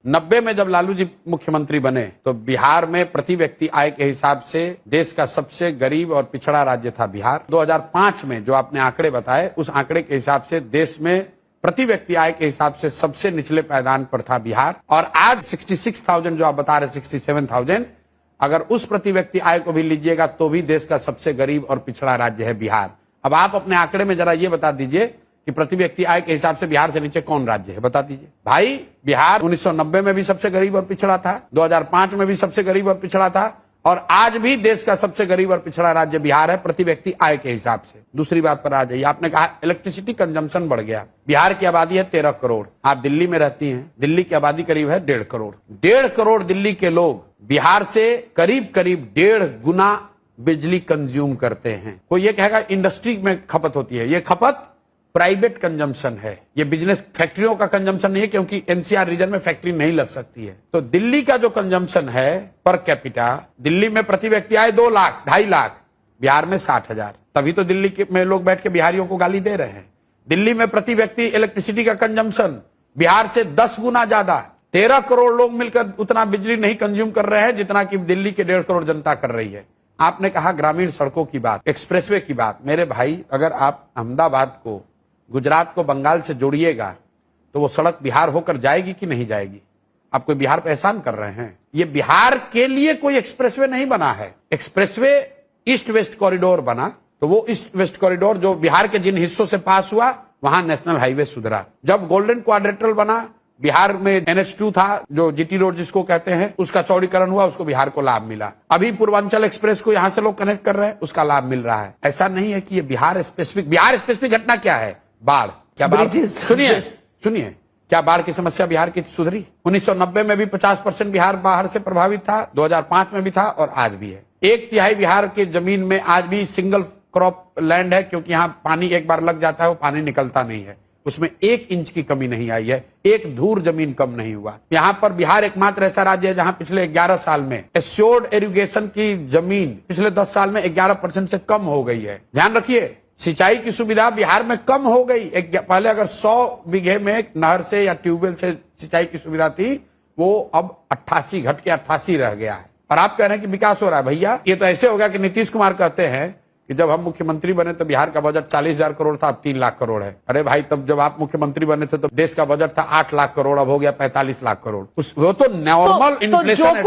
90 में जब लालू जी मुख्यमंत्री बने तो बिहार में प्रति व्यक्ति आय के हिसाब से देश का सबसे गरीब और पिछड़ा राज्य था बिहार। 2005 में जो आपने आंकड़े बताए उस आंकड़े के हिसाब से देश में प्रति व्यक्ति आय के हिसाब से सबसे निचले पायदान पर था बिहार। और आज 66,000 जो आप बता रहे 67,000, अगर उस प्रति व्यक्ति आय को भी लीजिएगा तो भी देश का सबसे गरीब और पिछड़ा राज्य है बिहार। अब आप अपने आंकड़े में जरा ये बता दीजिए कि प्रति व्यक्ति आय के हिसाब से बिहार से नीचे कौन राज्य है, बता दीजिए भाई। बिहार 1990 में भी सबसे गरीब और पिछड़ा था, 2005 में भी सबसे गरीब और पिछड़ा था, और आज भी देश का सबसे गरीब और पिछड़ा राज्य बिहार है प्रति व्यक्ति आय के हिसाब से। दूसरी बात पर आ जाइए, आपने कहा इलेक्ट्रिसिटी कंजम्पशन बढ़ गया। बिहार की आबादी है 13 करोड़, आप दिल्ली में रहती हैं, दिल्ली की आबादी करीब है 1.5 करोड़। 1.5 करोड़ दिल्ली के लोग बिहार से करीब करीब 1.5 गुना बिजली कंज्यूम करते हैं। कोई ये कहेगा इंडस्ट्री में खपत होती है, ये खपत प्राइवेट कंजम्पशन है, ये बिजनेस फैक्ट्रियों का कंजम्पशन नहीं है, क्योंकि एनसीआर रीजन में फैक्ट्री नहीं लग सकती है। तो दिल्ली का जो कंजम्पशन है पर कैपिटा, दिल्ली में प्रति व्यक्ति आए 2 लाख 2.5 लाख, बिहार में 60,000। तभी तो दिल्ली में लोग बैठ के बिहारियों को गाली दे रहे हैं। दिल्ली में प्रति व्यक्ति इलेक्ट्रिसिटी का कंजम्पशन बिहार से 10 गुना ज्यादा। 13 करोड़ लोग मिलकर उतना बिजली नहीं कंज्यूम कर रहे हैं जितना कि दिल्ली के 1.5 करोड़ जनता कर रही है। आपने कहा ग्रामीण सड़कों की बात, एक्सप्रेसवे की बात। मेरे भाई, अगर आप अहमदाबाद को, गुजरात को बंगाल से जोड़िएगा तो वो सड़क बिहार होकर जाएगी कि नहीं जाएगी? आप कोई बिहार पे एहसान कर रहे हैं? ये बिहार के लिए कोई एक्सप्रेसवे नहीं बना है। एक्सप्रेसवे ईस्ट वेस्ट कॉरिडोर बना, तो वो ईस्ट वेस्ट कॉरिडोर जो बिहार के जिन हिस्सों से पास हुआ वहां नेशनल हाईवे सुधरा। जब गोल्डन क्वाड्रेटरल बना, बिहार में NH2 था जो जीटी रोड जिसको कहते हैं, उसका चौड़ीकरण हुआ, उसको बिहार को लाभ मिला। अभी पूर्वांचल एक्सप्रेस को यहां से लोग कनेक्ट कर रहे हैं, उसका लाभ मिल रहा है। ऐसा नहीं है कि ये बिहार स्पेसिफिक घटना क्या है? बाढ़। क्या बाढ़? सुनिए, क्या बाढ़ की समस्या बिहार की सुधरी? 1990 में भी 50% बिहार बाढ़ से प्रभावित था, 2005 में भी था और आज भी है। 1/3 बिहार की जमीन में आज भी सिंगल क्रॉप लैंड है, क्योंकि यहाँ पानी एक बार लग जाता है वो पानी निकलता नहीं है। उसमें 1 इंच की कमी नहीं आई है, 1 धूर जमीन कम नहीं हुआ। यहाँ पर बिहार एकमात्र ऐसा राज्य है जहाँ पिछले 11 साल में एश्योर्ड इरिगेशन की जमीन पिछले 10 साल में 11% से कम हो गई है। ध्यान रखिए, सिंचाई की सुविधा बिहार में कम हो गई। पहले अगर 100 बीघे में नहर से या ट्यूबवेल से सिंचाई की सुविधा थी, वो अब 88 घट के 88 रह गया है। और आप कह रहे हैं कि विकास हो रहा है। भैया, ये तो ऐसे हो गया कि नीतीश कुमार कहते हैं कि जब हम मुख्यमंत्री बने तो बिहार का बजट 40,000 करोड़ था, अब 3 लाख करोड़ है। अरे भाई, तब जब आप मुख्यमंत्री बने थे तो देश का बजट था 8 लाख करोड़, अब हो गया 45 लाख करोड़। वो तो नॉर्मल इन्फ्लेशन है।